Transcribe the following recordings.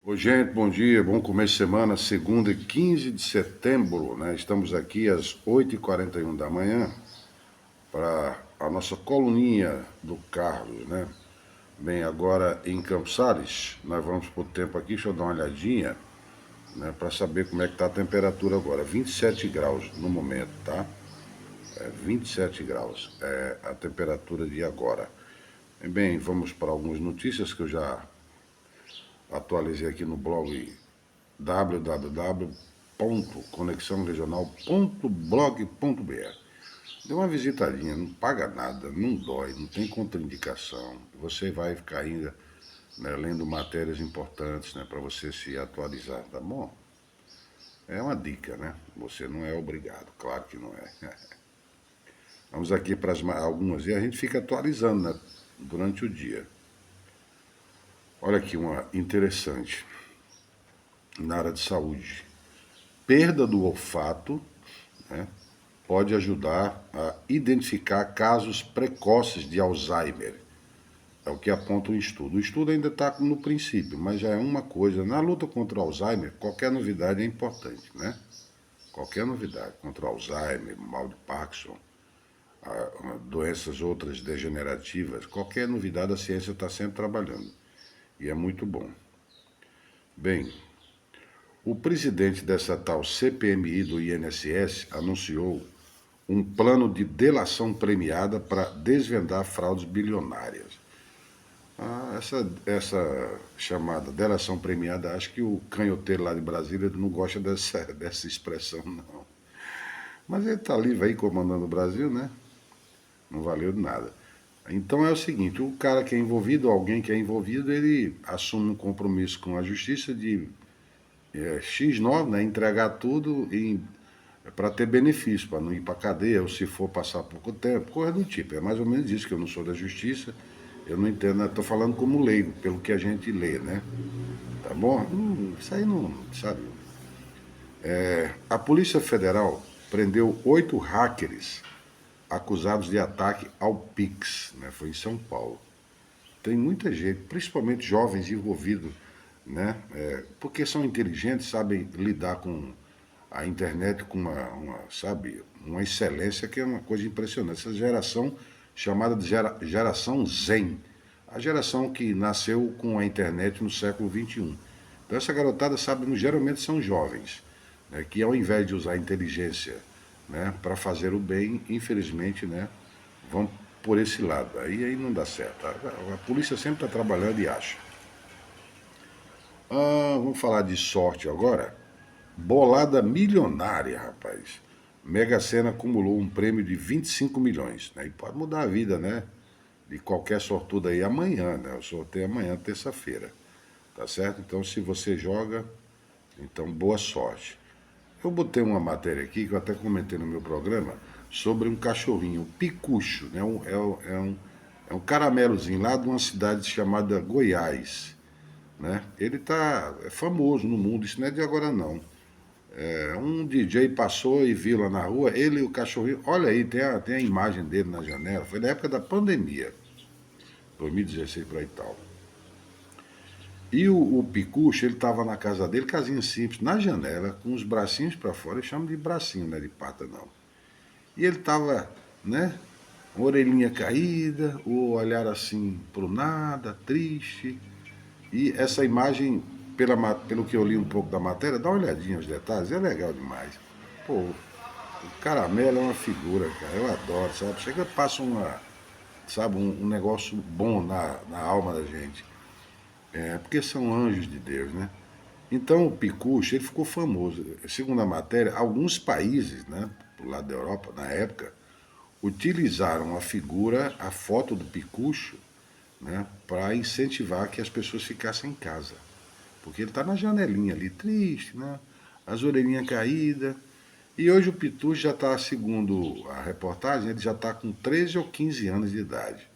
Oi, gente, bom dia, bom começo de semana, segunda e 15 de setembro, né? Estamos aqui às 8h41 da manhã para a nossa coluninha do Carlos, né? Bem, agora em Campos Sales, nós vamos por tempo aqui, deixa eu dar uma olhadinha, né? Para saber como é que está a temperatura agora. 27 graus no momento, tá? 27 graus é a temperatura de agora. Bem, vamos para algumas notícias que eu já atualizei aqui no blog www.conexãoregional.blog.br. Dê uma visitadinha, não paga nada, não dói, não tem contraindicação. Você vai ficar ainda, né, lendo matérias importantes, né, para você se atualizar, tá bom? É uma dica, né? Você não é obrigado, claro que não é. Vamos aqui para algumas e a gente fica atualizando, né, durante o dia. Olha aqui uma interessante na área de saúde. Perda do olfato, né, pode ajudar a identificar casos precoces de Alzheimer. É o que aponta o estudo. O estudo ainda está no princípio, mas já é uma coisa. Na luta contra o Alzheimer, qualquer novidade é importante, né? Qualquer novidade contra o Alzheimer, mal de Parkinson, doenças outras degenerativas, qualquer novidade a ciência está sempre trabalhando. E é muito bom. Bem, o presidente dessa tal CPMI do INSS anunciou um plano de delação premiada para desvendar fraudes bilionárias. Essa chamada delação premiada, acho que o canhoteiro lá de Brasília não gosta dessa expressão, não. Mas ele está livre aí comandando o Brasil, né? Não valeu de nada. Então é o seguinte, o cara que é envolvido, alguém que é envolvido, ele assume um compromisso com a justiça de X9, né, entregar tudo para ter benefício, para não ir para cadeia, ou se for passar pouco tempo, coisa do tipo. É mais ou menos isso, que eu não sou da justiça, eu não entendo, estou falando como leigo, pelo que a gente lê, né? Tá bom? Isso aí não, sabe? A Polícia Federal prendeu 8 hackers acusados de ataque ao Pix, né? Foi em São Paulo. Tem muita gente, principalmente jovens envolvidos, né? Porque são inteligentes, sabem lidar com a internet com sabe, uma excelência que é uma coisa impressionante. Essa geração chamada de geração Zen, a geração que nasceu com a internet no século XXI. Então essa garotada, sabe, geralmente são jovens, né, que ao invés de usar a inteligência, né, para fazer o bem, infelizmente, né, vão por esse lado. Aí não dá certo. A polícia sempre está trabalhando e acha. Vamos falar de sorte agora. Bolada milionária, rapaz. Mega Sena acumulou um prêmio de 25 milhões. Né? E pode mudar a vida, né? De qualquer sortudo aí amanhã, né? O sorteio é amanhã, terça-feira. Tá certo? Então, se você joga, então boa sorte. Eu botei uma matéria aqui, que eu até comentei no meu programa, sobre um cachorrinho, um picucho, né? É um caramelozinho lá de uma cidade chamada Goiás. Né? Ele é famoso no mundo, isso não é de agora não. Um DJ passou e viu lá na rua, ele e o cachorrinho. Olha aí, tem a imagem dele na janela. Foi na época da pandemia, 2016 por aí e tal. E o Picucho, ele estava na casa dele, casinha simples, na janela, com os bracinhos para fora. Eu chamo de bracinho, não é de pata não. E ele estava, né, orelhinha caída, o olhar assim pro nada, triste. E essa imagem, pelo que eu li um pouco da matéria, dá uma olhadinha nos detalhes, é legal demais. Pô, o caramelo é uma figura, cara, eu adoro, sabe? Chega, passa sabe, um negócio bom na alma da gente. Porque são anjos de Deus, né? Então o Picucho, ele ficou famoso. Segundo a matéria, alguns países, né, do lado da Europa, na época, utilizaram a figura, a foto do Picucho, né, para incentivar que as pessoas ficassem em casa. Porque ele está na janelinha ali, triste, né? As orelhinhas caídas. E hoje o Pitu já está, segundo a reportagem, ele já está com 13 ou 15 anos de idade.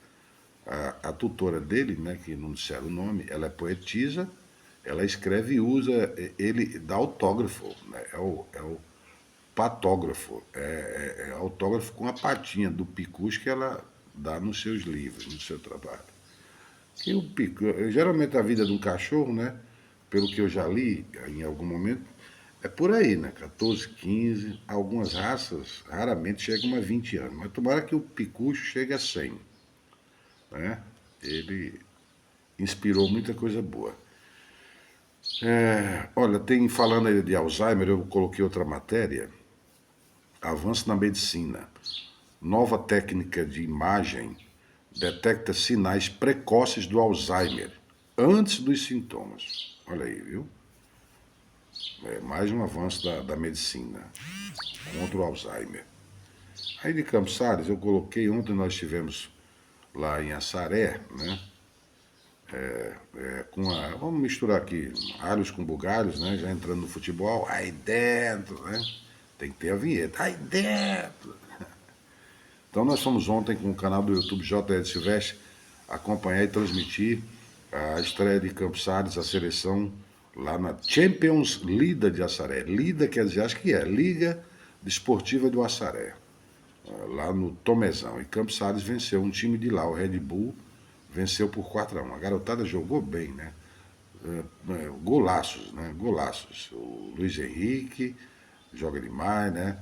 A tutora dele, né, que não disseram o nome, ela é poetisa, ela escreve e usa, ele dá autógrafo, né? É o patógrafo, é autógrafo com a patinha do Picus que ela dá nos seus livros, no seu trabalho. E o Picu, geralmente a vida de um cachorro, né? pelo que eu já li em algum momento, é por aí, né? 14, 15. Algumas raças raramente chegam a 20 anos. Mas tomara que o picucho chegue a 100, né? Ele inspirou muita coisa boa. Olha, tem falando aí de Alzheimer, eu coloquei outra matéria. Avanço na medicina. Nova técnica de imagem detecta sinais precoces do Alzheimer antes dos sintomas. Olha aí, viu? É mais um avanço da medicina contra o Alzheimer. Aí de Campos Sales, eu coloquei, ontem nós estivemos lá em Assaré, né? Vamos misturar aqui alhos com bugalhos, né? Já entrando no futebol, aí dentro, né? Tem que ter a vinheta, aí dentro. Então nós fomos ontem com o canal do YouTube JL Silvestre acompanhar e transmitir a estreia de Campos Sales, a seleção lá na Champions Lida de Assaré. Lida quer dizer, acho que é, Liga Desportiva do Assaré, lá no Tomezão. E Campos Sales venceu um time de lá, o Red Bull, venceu por 4-1. A garotada jogou bem, né? Golaços, né? Golaços. O Luiz Henrique joga demais, né?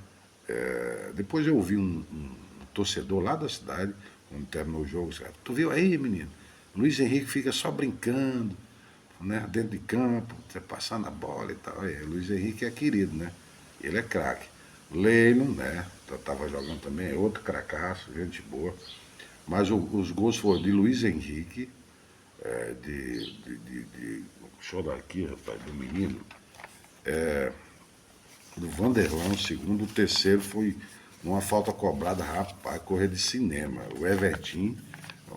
Depois eu ouvi um torcedor lá da cidade, quando terminou o jogo, disse, tu viu aí, menino? Luiz Henrique fica só brincando, né? Dentro de campo, passando a bola e tal. Luiz Henrique é querido, né? Ele é craque. Leilon, né? Tava jogando também, é outro cracaço, gente boa. Mas os gols foram de Luiz Henrique, deixa eu dar aqui, rapaz, do menino, do Vanderlan, o segundo, o terceiro foi numa falta cobrada, rapaz, correr de cinema. O Everton,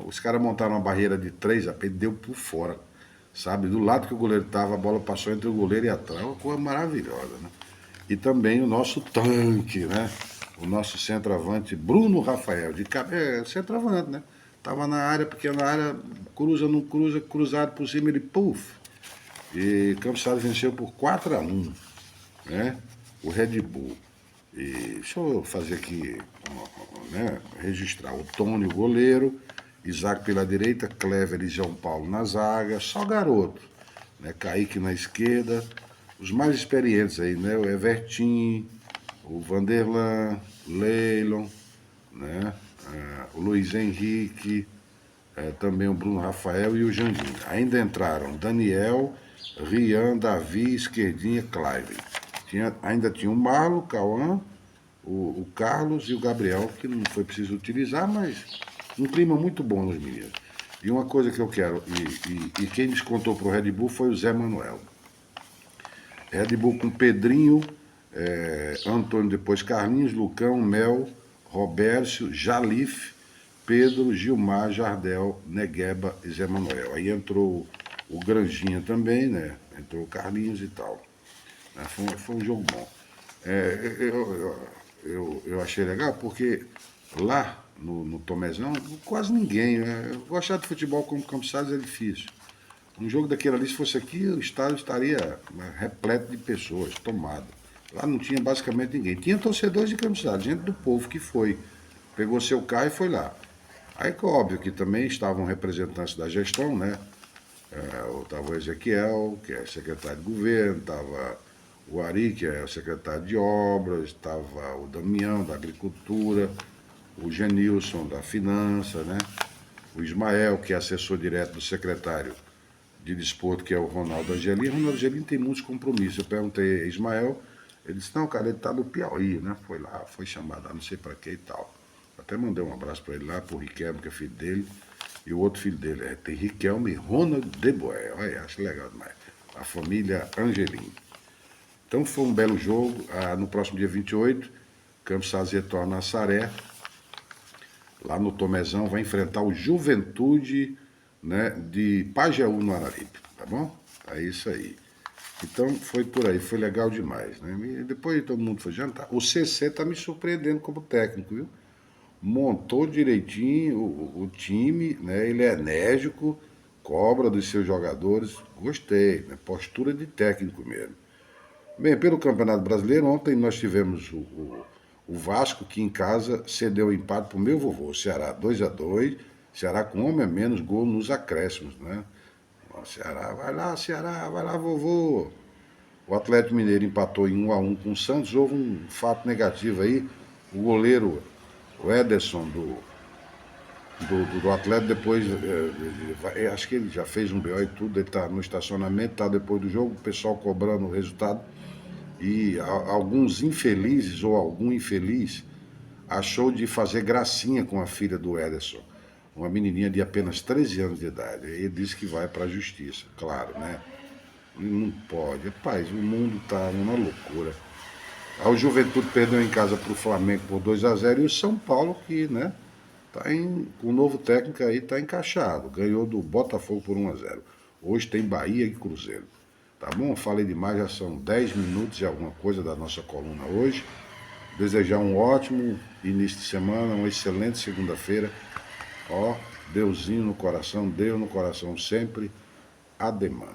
os caras montaram uma barreira de 3, apenas deu por fora, sabe? Do lado que o goleiro estava, a bola passou entre o goleiro e atrás, uma coisa maravilhosa, né? E também o nosso tanque, né? O nosso centroavante, Bruno Rafael, centroavante, né? Tava na área, pequena área, cruza, não cruza, cruzado por cima, ele puf. E Campos Sales venceu por 4-1, né? O Red Bull. E deixa eu fazer aqui, né? Registrar o Tony, o goleiro, Isaac pela direita, Clever e João Paulo na zaga, só garoto, né? Kaique na esquerda, os mais experientes aí, né? O Everton, o Vanderlan, Leilon, né? O Luiz Henrique, também o Bruno Rafael e o Jandim. Ainda entraram Daniel, Rian, Davi, Esquerdinha, Clive. Ainda tinha o Marlo, o Cauã, o Carlos e o Gabriel, que não foi preciso utilizar, mas um clima muito bom nos meninos. E uma coisa que eu quero, e quem descontou para o Red Bull foi o Zé Manuel. Red Bull com Pedrinho, Antônio, depois Carlinhos, Lucão, Mel, Robércio, Jalif, Pedro, Gilmar, Jardel, Negueba e Zé Manuel. Aí entrou o Granjinha também, né? Entrou o Carlinhos e tal. Foi um jogo bom. Eu achei legal porque lá no Tomezão, quase ninguém. Gostar de futebol como Campos Sales é difícil. Um jogo daquele ali, se fosse aqui, o estádio estaria repleto de pessoas, tomado. Lá não tinha basicamente ninguém. Tinha torcedores de Campos Sales, gente do povo que foi. Pegou seu carro e foi lá. Aí que óbvio que também estavam representantes da gestão, né? Estava o Ezequiel, que é secretário de governo, estava o Ari, que é o secretário de obras, estava o Damião, da agricultura, o Genilson, da finança, né? O Ismael, que é assessor direto do secretário de desporto, que é o Ronaldo Angelim. O Ronaldo Angelim tem muitos compromissos. Eu perguntei a Ismael, ele disse, não, cara, ele está no Piauí, né? Foi lá, foi chamado lá, não sei para quê e tal. Até mandei um abraço para ele lá, pro Riquelme, que é filho dele, e o outro filho dele. Tem Riquelme e Ronald de Boer. Olha, acho legal demais. A família Angelim. Então foi um belo jogo. No próximo dia 28, Campos Sales retorna a Saré. Lá no Tomezão, vai enfrentar o Juventude, né, de Pajeú, no Araripe. Tá bom? É isso aí. Então foi por aí, foi legal demais. Né? E depois todo mundo foi jantar. O CC tá me surpreendendo como técnico, viu? Montou direitinho o time, né? Ele é enérgico, cobra dos seus jogadores. Gostei, né? Postura de técnico mesmo. Bem, pelo Campeonato Brasileiro, ontem nós tivemos o Vasco, que em casa cedeu o empate para o meu vovô, o Ceará 2-2, Ceará com homem a menos, gol nos acréscimos, né? Ó, Ceará, vai lá, vovô. O Atlético Mineiro empatou em 1-1 com o Santos. Houve um fato negativo aí. O goleiro, o Ederson, do Atlético, depois, acho que ele já fez um BO e tudo, ele está no estacionamento, está depois do jogo, o pessoal cobrando o resultado. E alguns infelizes ou algum infeliz achou de fazer gracinha com a filha do Ederson, uma menininha de apenas 13 anos de idade. Ele disse que vai para a justiça, claro, né? Não pode. Rapaz, o mundo tá uma loucura. O Juventude perdeu em casa para o Flamengo por 2-0 e o São Paulo, que, né, com o novo técnico aí, tá encaixado. Ganhou do Botafogo por 1-0. Hoje tem Bahia e Cruzeiro. Tá bom? Falei demais, já são 10 minutos e alguma coisa da nossa coluna hoje. Desejar um ótimo início de semana, uma excelente segunda-feira. Ó, Deusinho no coração, Deus no coração sempre. Ademã.